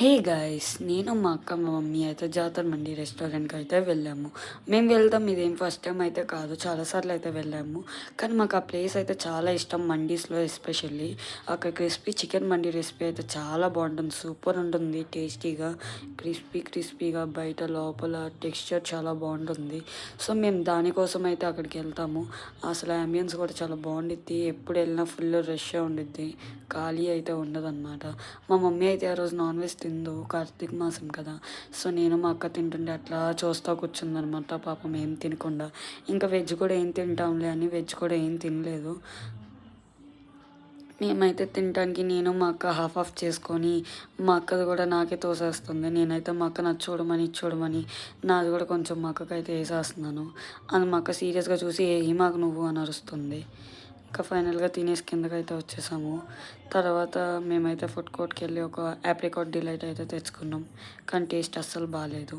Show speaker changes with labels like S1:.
S1: Hey guys! నేను మా అక్క, మా మమ్మీ అయితే జాతర మండి రెస్టారెంట్‌కి అయితే వెళ్ళాము. మేము వెళ్తాం ఇదేం ఫస్ట్ టైమ్ అయితే కాదు. చాలా సార్లు అయితే వెళ్ళాము. కానీ మాకు ఆ ప్లేస్ అయితే చాలా ఇష్టం మండీస్‌లో ఎస్పెషల్లీ. అక్కడ క్రిస్పీ చికెన్ మండి రెసిపీ అయితే చాలా బావుంటుంది. సూపర్ ఉంటుంది టేస్టీగా. క్రిస్పీగా బయట లోపల టెక్స్చర్ చాలా బావుంటుంది. సో, మేము దానికోసం అయితే అక్కడికెళ్తాము. అసలు యాంబియన్స్ కూడా చాలా బావుండిద్ది. ఎప్పుడు వెళ్ళినా ఫుల్ రష్షే ఉండిద్ది. ఖాళీ అయితే ఉండదనమాట. మా మమ్మీ అయితే ఆ రోజు నాన్ వెజ్ తినదు. కార్తీక మాసం కదా! సో, నేను మా అక్క తింటుంటే అట్లా చూస్తా కూర్చుందనమాట పాపం ఏం తినకుండా. ఇంకా వెజ్ కూడా ఏం తింటాంలే అని వెజ్ కూడా ఏం తినలేదు. మేమైతే తినటానికి నేను మా అక్క హాఫ్ హాఫ్ చేసుకొని, మా అక్కది కూడా నాకే తోసేస్తుంది. నేనైతే మా అక్కని అది చూడమని, ఇది చూడమని నాది కూడా కొంచెం మా అక్కకైతే ఏసేస్తున్నాను. అది మా అక్క సీరియస్‌గా చూసి "ఏయి మాకు నువ్వు" అని అరుస్తుంది. ఇంకా ఫైనల్‌గా తినేసి కిందకైతే వచ్చేసాము. తర్వాత మేమైతే ఫుడ్ కోర్ట్‌కెళ్ళి ఒక ఆప్రికాట్ డిలైట్ అయితే తెచ్చుకున్నాం. కానీ టేస్ట్ అస్సలు బాలేదు.